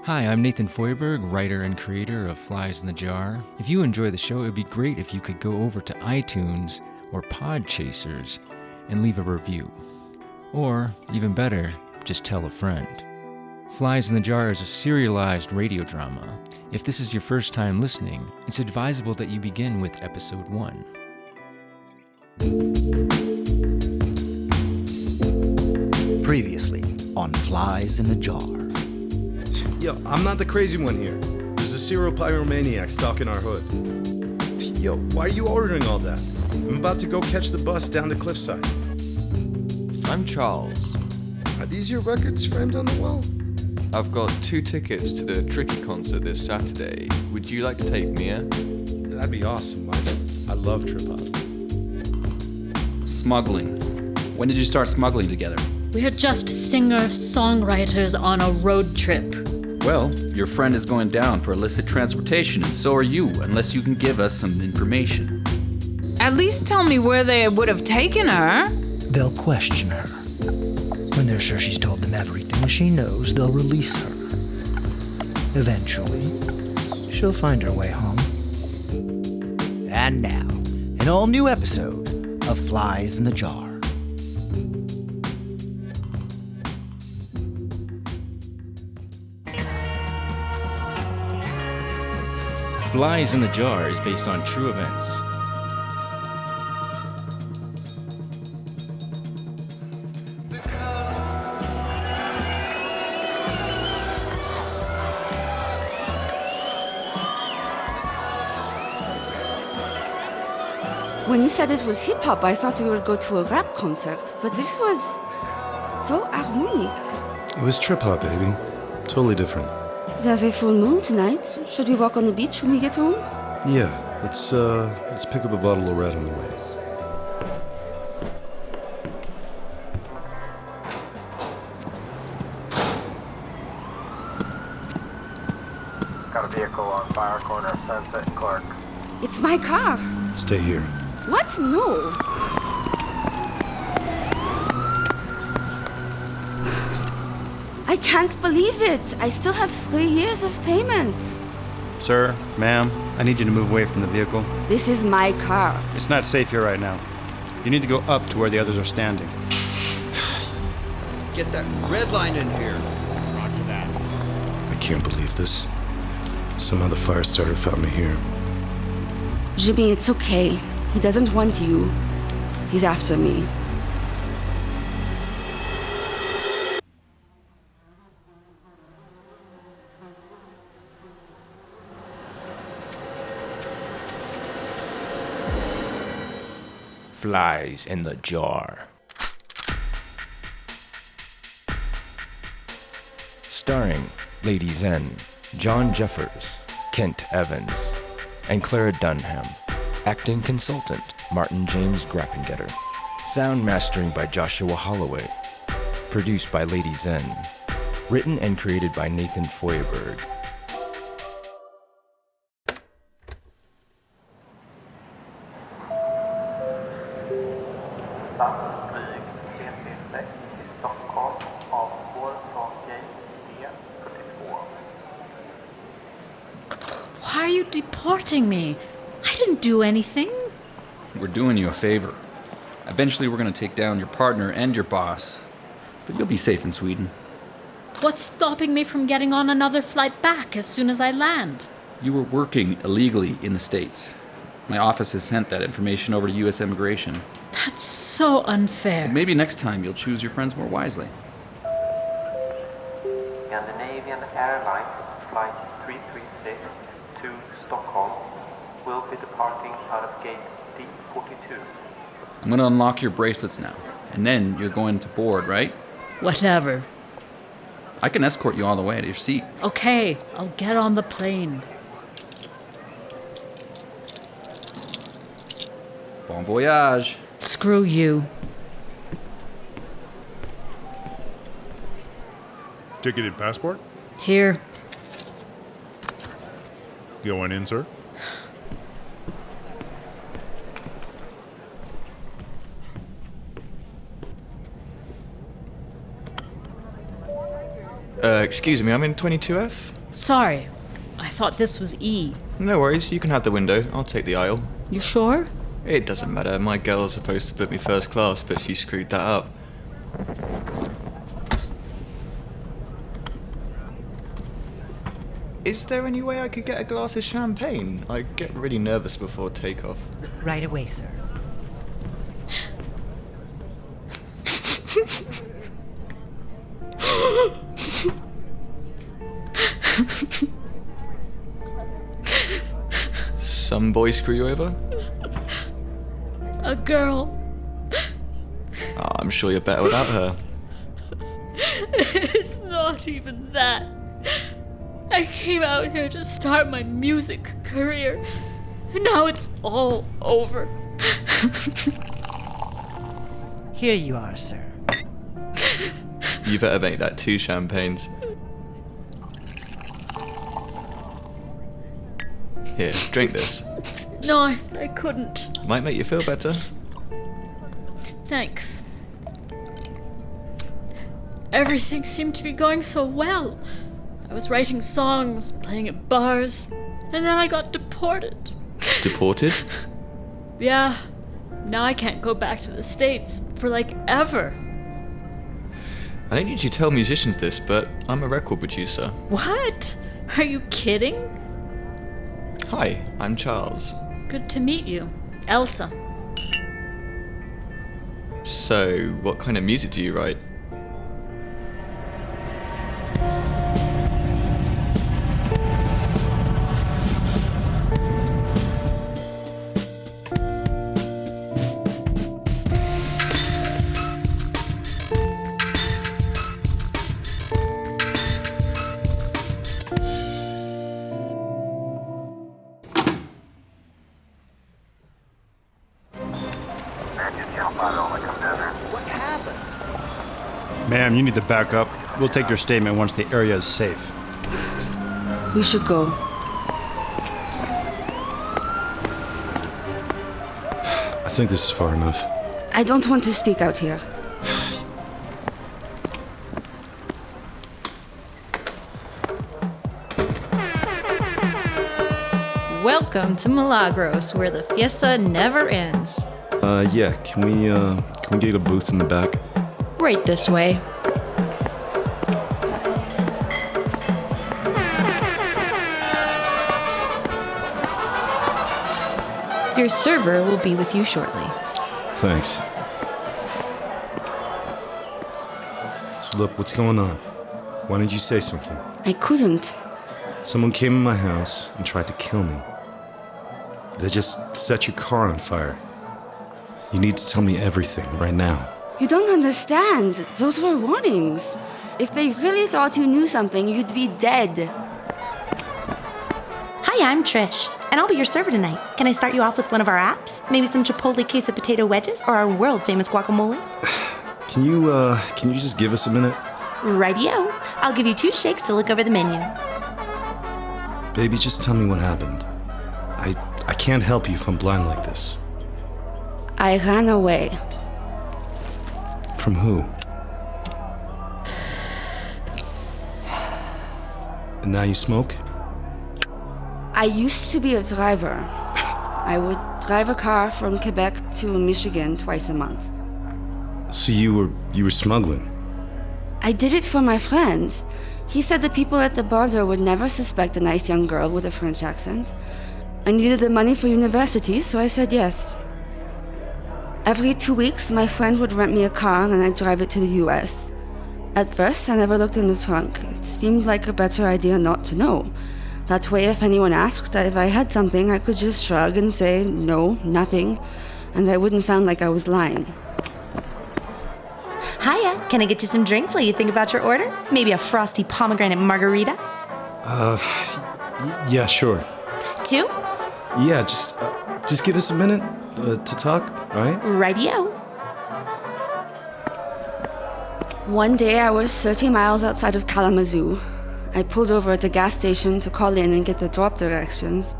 Hi, I'm Nathan Feuerberg, writer and creator of Flies in the Jar. If you enjoy the show, it would be great if you could go over to iTunes or Podchasers and leave a review. Or, even better, just tell a friend. Flies in the Jar is a serialized radio drama. If this is your first time listening, it's advisable that you begin with episode 1. Previously on Flies in the Jar. Yo, I'm not the crazy one here. There's a serial pyromaniac stalking our hood. Yo, why are you ordering all that? I'm about to go catch the bus down to Cliffside. I'm Charles. Are these your records framed on the wall? I've got 2 tickets to the Tricky concert this Saturday. Would you like to take Mia? That'd be awesome, Mike. I love trip-hop. Smuggling. When did you start smuggling together? We're just singer-songwriters on a road trip. Well, your friend is going down for illicit transportation, and so are you, unless you can give us some information. At least tell me where they would have taken her. They'll question her. When they're sure she's told them everything she knows, they'll release her. Eventually, she'll find her way home. And now, an all-new episode of Flies in the Jar. Flies in the Jar is based on true events. When you said it was hip-hop, I thought we would go to a rap concert, but this was so harmonic. It was trip-hop, baby. Totally different. There's a full moon tonight. Should we walk on the beach when we get home? Yeah, let's pick up a bottle of red on the way. Got a vehicle on fire corner of Sunset and Clark. It's my car. Stay here. What? No. I can't believe it. I still have 3 years of payments. Sir, ma'am, I need you to move away from the vehicle. This is my car. It's not safe here right now. You need to go up to where the others are standing. Get that red line in here. Roger that. I can't believe this. Somehow the fire starter found me here. Jimmy, it's okay. He doesn't want you. He's after me. Flies in the Jar. Starring Lady Zen, John Jeffers, Kent Evans, and Clara Dunham. Acting consultant, Martin James Grapengeter. Sound mastering by Joshua Holloway. Produced by Lady Zen. Written and created by Nathan Feuerberg. SAS-flyg CT6 i Stockholm avgår från gate D42. Why are you deporting me? I didn't do anything. We're doing you a favor. Eventually, we're going to take down your partner and your boss. But you'll be safe in Sweden. What's stopping me from getting on another flight back as soon as I land? You were working illegally in the States. My office has sent that information over to U.S. Immigration. That's so unfair. Maybe next time you'll choose your friends more wisely. Scandinavian Airlines flight 336 to Stockholm will be departing out of gate D42. I'm going to unlock your bracelets now. And then you're going to board, right? Whatever. I can escort you all the way to your seat. Okay, I'll get on the plane. Bon voyage. Screw you. Ticket and passport? Here. Going in, sir? Excuse me, I'm in 22F? Sorry. I thought this was E. No worries, you can have the window. I'll take the aisle. You sure? It doesn't matter. My girl's supposed to put me first class, but she screwed that up. Is there any way I could get a glass of champagne? I get really nervous before takeoff. Right away, sir. Some boy screw you over? A girl. Oh, I'm sure you're better without her. It's not even that. I came out here to start my music career, and now it's all over. Here you are, sir. You better make that 2 champagnes. Here, drink this. No, I couldn't. Might make you feel better. Thanks. Everything seemed to be going so well. I was writing songs, playing at bars, and then I got deported. Deported? Yeah. Now I can't go back to the States for like ever. I don't usually tell musicians this, but I'm a record producer. What? Are you kidding? Hi, I'm Charles. Good to meet you. Elsa. So, what kind of music do you write? Ma'am, you need to back up. We'll take your statement once the area is safe. We should go. I think this is far enough. I don't want to speak out here. Welcome to Milagros, where the fiesta never ends. Yeah, can we get a booth in the back? Right this way. Your server will be with you shortly. Thanks. So look, what's going on? Why didn't you say something? I couldn't. Someone came in my house and tried to kill me. They just set your car on fire. You need to tell me everything right now. You don't understand. Those were warnings. If they really thought you knew something, you'd be dead. Hi, I'm Trish, and I'll be your server tonight. Can I start you off with one of our apps? Maybe some Chipotle queso potato wedges or our world-famous guacamole? Can you just give us a minute? Rightio. I'll give you 2 shakes to look over the menu. Baby, just tell me what happened. I can't help you if I'm blind like this. I ran away. From who? And now you smoke? I used to be a driver. I would drive a car from Quebec to Michigan twice a month. So you were smuggling? I did it for my friend. He said the people at the border would never suspect a nice young girl with a French accent. I needed the money for university, so I said yes. Every 2 weeks, my friend would rent me a car and I'd drive it to the US. At first, I never looked in the trunk. It seemed like a better idea not to know. That way, if anyone asked if I had something, I could just shrug and say, no, nothing, and I wouldn't sound like I was lying. Hiya, can I get you some drinks while you think about your order? Maybe a frosty pomegranate margarita? Yeah, sure. 2? Yeah, just give us a minute to talk, all right? Rightio. One day, I was 30 miles outside of Kalamazoo. I pulled over at a gas station to call in and get the drop directions.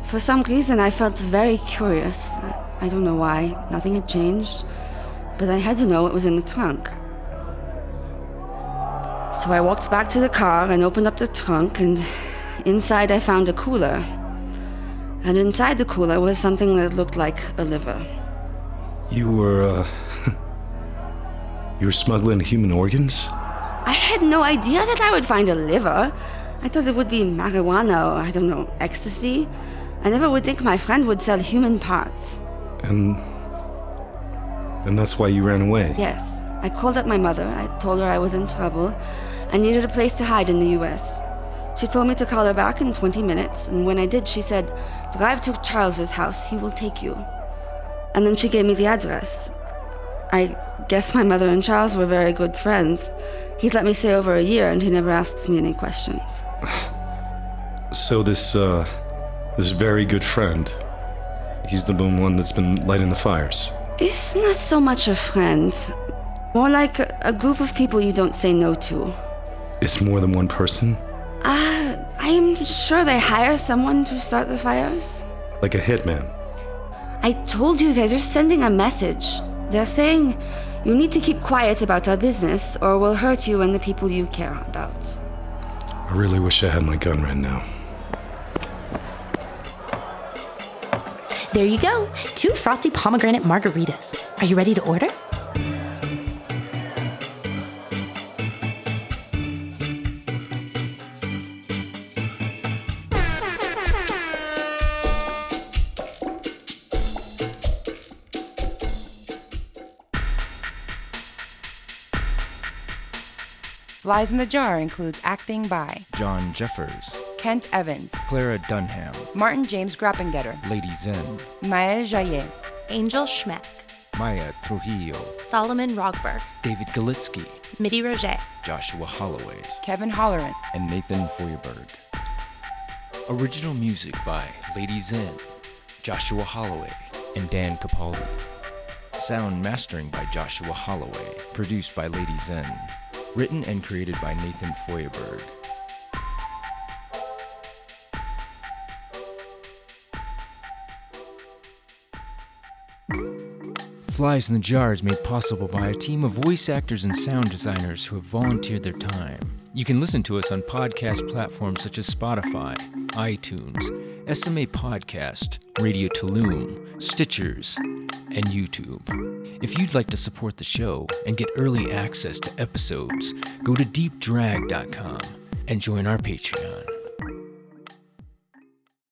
For some reason, I felt very curious. I don't know why. Nothing had changed. But I had to know it was in the trunk. So So I walked back to the car and opened up the trunk, and inside I found a cooler. And inside the cooler was something that looked like a liver. You were, you were smuggling human organs? I had no idea that I would find a liver. I thought it would be marijuana or, I don't know, ecstasy. I never would think my friend would sell human parts. And that's why you ran away? Yes. I called up my mother. I told her I was in trouble. I needed a place to hide in the US. She told me to call her back in 20 minutes, and when I did, she said, "Drive to Charles's house. He will take you." And then she gave me the address. I guess my mother and Charles were very good friends. He'd let me stay over a year, and he never asked me any questions. So this very good friend, he's the one that's been lighting the fires? It's not so much a friend. More like a group of people you don't say no to. It's more than one person? I'm sure they hire someone to start the fires. Like a hitman? I told you they're just sending a message. They're saying, you need to keep quiet about our business or we'll hurt you and the people you care about. I really wish I had my gun right now. There you go. 2 frosty pomegranate margaritas. Are you ready to order? Flies in the Jar includes acting by John Jeffers, Kent Evans, Clara Dunham, Martin James Grapengeter, Lady Zen, Maëlle Jayet, Angel Schmeck, MayaTrujillo, Salomon Rogberg, David Galitzky, Mittie Joshua Holloway, Kevin Holloran, and Nathan Feuerberg. Original music by Lady Zen, Joshua Holloway, and Dan Capaldi. Sound mastering by Joshua Holloway, produced by Lady Zen. Written and created by Nathan Feuerberg. Flies in the Jar is made possible by a team of voice actors and sound designers who have volunteered their time. You can listen to us on podcast platforms such as Spotify, iTunes, SMA Podcast, Radio Tulum, Stitchers, and YouTube. If you'd like to support the show and get early access to episodes, go to deepdrag.com and join our Patreon.